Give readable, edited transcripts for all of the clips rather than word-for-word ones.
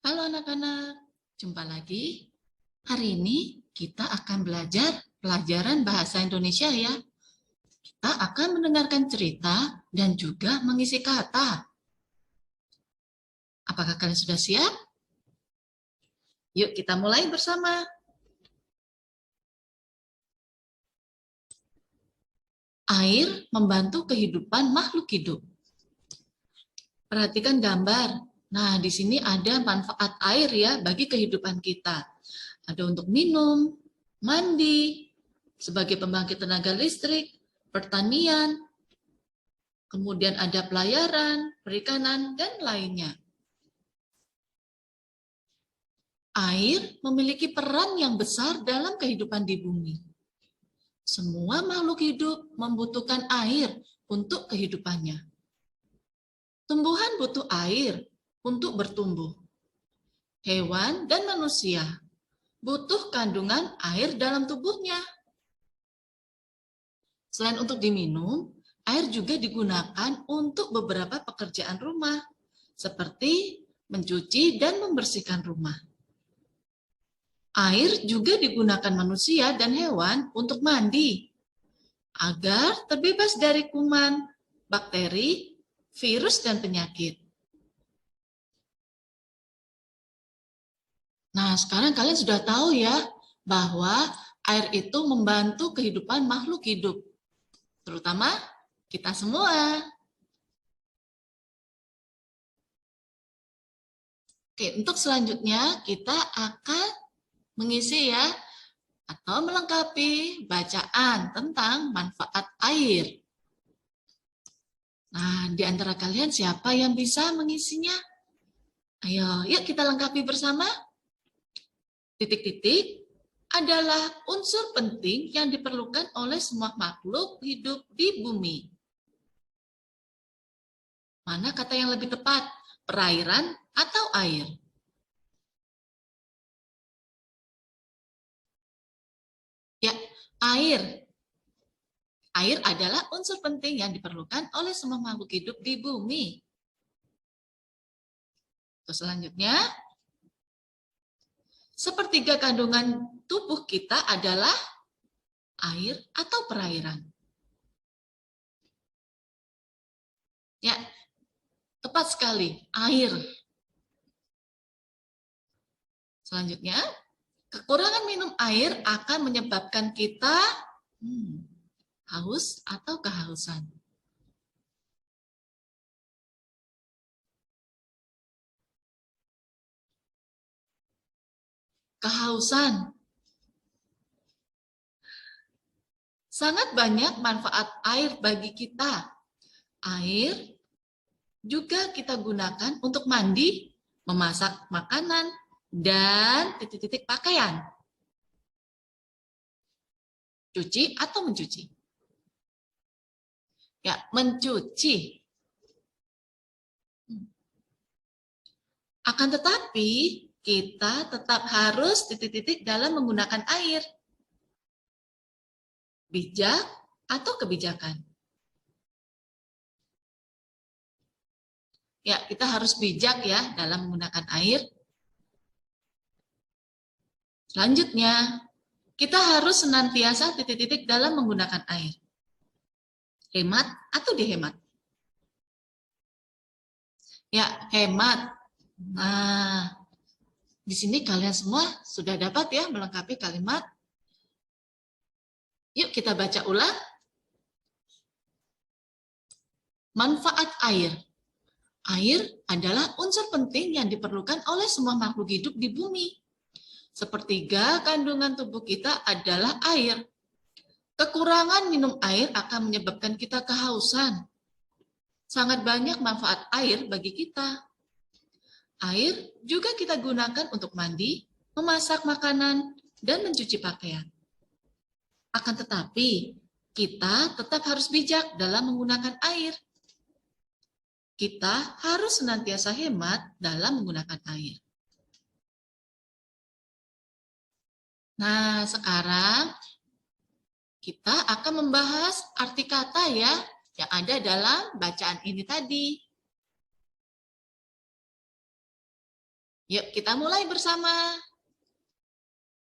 Halo anak-anak, jumpa lagi. Hari ini kita akan belajar pelajaran bahasa Indonesia ya. Kita akan mendengarkan cerita dan juga mengisi kata. Apakah kalian sudah siap? Yuk kita mulai bersama. Air membantu kehidupan makhluk hidup. Perhatikan gambar. Nah, di sini ada manfaat air ya bagi kehidupan kita. Ada untuk minum, mandi, sebagai pembangkit tenaga listrik, pertanian, kemudian ada pelayaran, perikanan, dan lainnya. Air memiliki peran yang besar dalam kehidupan di bumi. Semua makhluk hidup membutuhkan air untuk kehidupannya. Tumbuhan butuh air untuk bertumbuh. Hewan dan manusia butuh kandungan air dalam tubuhnya. Selain untuk diminum, air juga digunakan untuk beberapa pekerjaan rumah, seperti mencuci dan membersihkan rumah. Air juga digunakan manusia dan hewan untuk mandi, agar terbebas dari kuman, bakteri, virus, dan penyakit. Nah, sekarang kalian sudah tahu ya, bahwa air itu membantu kehidupan makhluk hidup, terutama kita semua. Oke, untuk selanjutnya kita akan mengisi ya, atau melengkapi bacaan tentang manfaat air. Nah, di antara kalian siapa yang bisa mengisinya? Ayo, yuk kita lengkapi bersama. Titik-titik adalah unsur penting yang diperlukan oleh semua makhluk hidup di bumi. Mana kata yang lebih tepat? Perairan atau air? Ya, air. Air adalah unsur penting yang diperlukan oleh semua makhluk hidup di bumi. Terus selanjutnya, sepertiga kandungan tubuh kita adalah air atau perairan. Ya, tepat sekali, air. Selanjutnya, kekurangan minum air akan menyebabkan kita haus atau kehausan. Kehausan. Sangat banyak manfaat air bagi kita. Air juga kita gunakan untuk mandi, memasak makanan, dan titik-titik pakaian. Cuci atau mencuci? Ya, mencuci. Akan tetapi, kita tetap harus titik-titik dalam menggunakan air. Bijak atau kebijakan? Ya, kita harus bijak ya dalam menggunakan air. Selanjutnya, kita harus senantiasa titik-titik dalam menggunakan air. Hemat atau dihemat? Ya, hemat. Nah, di sini kalian semua sudah dapat ya melengkapi kalimat. Yuk kita baca ulang. Manfaat air. Air adalah unsur penting yang diperlukan oleh semua makhluk hidup di bumi. Sepertiga kandungan tubuh kita adalah air. Kekurangan minum air akan menyebabkan kita kehausan. Sangat banyak manfaat air bagi kita. Air juga kita gunakan untuk mandi, memasak makanan, dan mencuci pakaian. Akan tetapi, kita tetap harus bijak dalam menggunakan air. Kita harus senantiasa hemat dalam menggunakan air. Nah, sekarang kita akan membahas arti kata ya yang ada dalam bacaan ini tadi. Yuk kita mulai bersama.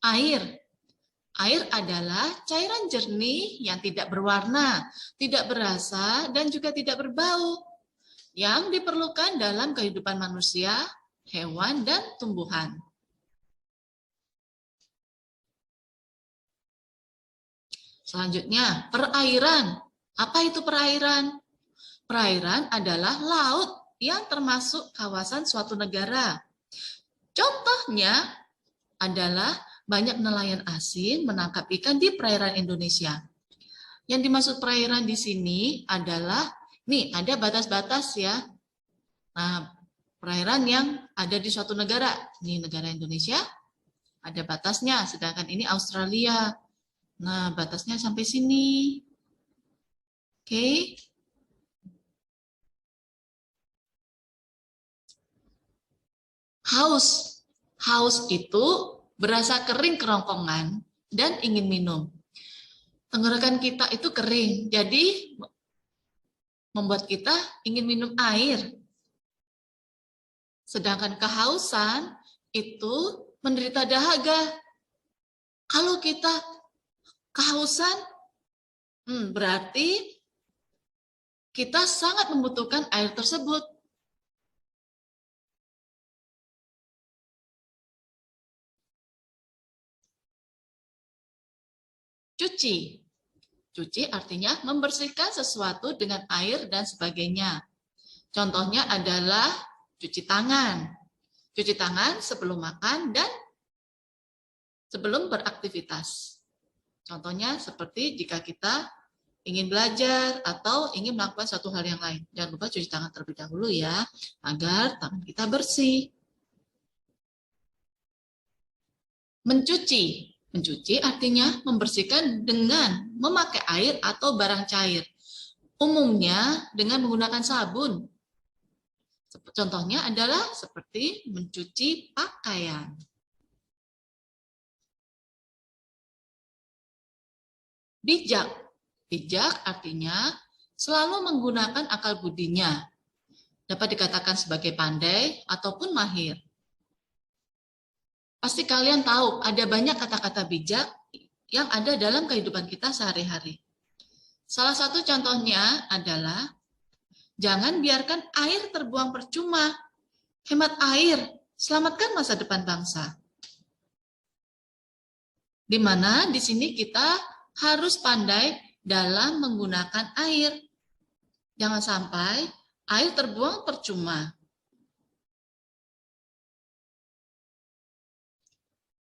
Air. Air adalah cairan jernih yang tidak berwarna, tidak berasa, dan juga tidak berbau, yang diperlukan dalam kehidupan manusia, hewan, dan tumbuhan. Selanjutnya, perairan. Apa itu perairan? Perairan adalah laut yang termasuk kawasan suatu negara. Contohnya adalah banyak nelayan asing menangkap ikan di perairan Indonesia. Yang dimaksud perairan di sini adalah, nih ada batas-batas ya. Nah, perairan yang ada di suatu negara. Ini negara Indonesia, ada batasnya. Sedangkan ini Australia. Nah, batasnya sampai sini. Oke. Haus. Haus itu berasa kering kerongkongan dan ingin minum. Tenggorokan kita itu kering, jadi membuat kita ingin minum air. Sedangkan kehausan itu menderita dahaga. Kalau kita kehausan, berarti kita sangat membutuhkan air tersebut. Cuci. Cuci artinya membersihkan sesuatu dengan air dan sebagainya. Contohnya adalah cuci tangan. Cuci tangan sebelum makan dan sebelum beraktivitas. Contohnya seperti jika kita ingin belajar atau ingin melakukan suatu hal yang lain. Jangan lupa cuci tangan terlebih dahulu ya, agar tangan kita bersih. Mencuci. Mencuci artinya membersihkan dengan memakai air atau barang cair. Umumnya dengan menggunakan sabun. Contohnya adalah seperti mencuci pakaian. Bijak. Bijak artinya selalu menggunakan akal budinya. Dapat dikatakan sebagai pandai ataupun mahir. Pasti kalian tahu ada banyak kata-kata bijak yang ada dalam kehidupan kita sehari-hari. Salah satu contohnya adalah jangan biarkan air terbuang percuma. Hemat air, selamatkan masa depan bangsa. Di mana di sini kita harus pandai dalam menggunakan air. Jangan sampai air terbuang percuma.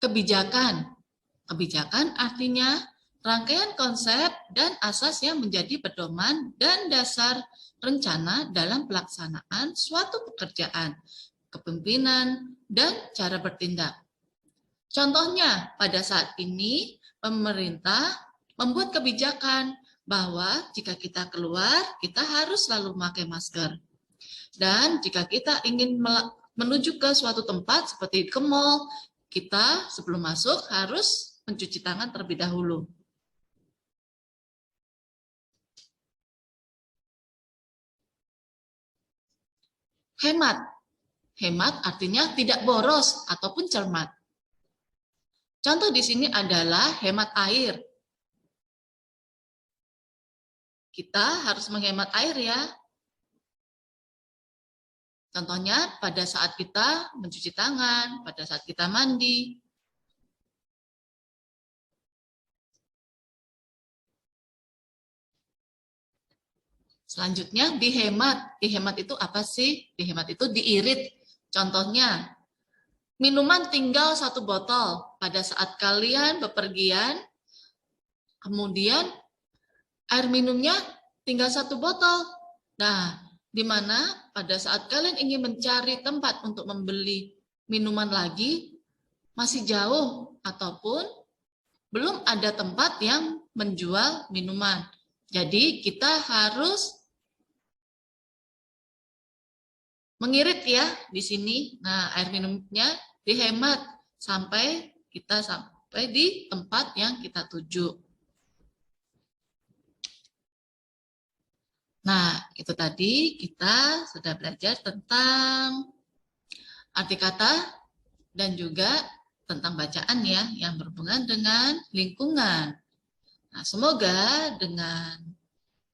Kebijakan. Kebijakan artinya rangkaian konsep dan asas yang menjadi pedoman dan dasar rencana dalam pelaksanaan suatu pekerjaan, kepemimpinan, dan cara bertindak. Contohnya, pada saat ini pemerintah membuat kebijakan bahwa jika kita keluar, kita harus selalu memakai masker. Dan jika kita ingin menuju ke suatu tempat seperti ke mall, kita sebelum masuk harus mencuci tangan terlebih dahulu. Hemat. Hemat artinya tidak boros ataupun cermat. Contoh di sini adalah hemat air. Kita harus menghemat air ya. Contohnya pada saat kita mencuci tangan, pada saat kita mandi. Selanjutnya dihemat. Dihemat itu apa sih? Dihemat itu diirit. Contohnya, minuman tinggal 1 botol. Pada saat kalian bepergian, kemudian air minumnya tinggal 1 botol. Nah, di mana pada saat kalian ingin mencari tempat untuk membeli minuman lagi, masih jauh ataupun belum ada tempat yang menjual minuman. Jadi kita harus mengirit ya di sini. Nah, air minumnya dihemat sampai kita sampai di tempat yang kita tuju. Nah, itu tadi kita sudah belajar tentang arti kata, dan juga tentang bacaan ya, yang berhubungan dengan lingkungan. Nah, semoga dengan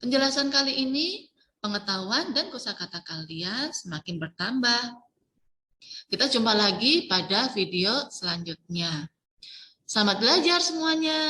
penjelasan kali ini, pengetahuan dan kosakata kalian semakin bertambah. Kita jumpa lagi pada video selanjutnya. Selamat belajar semuanya.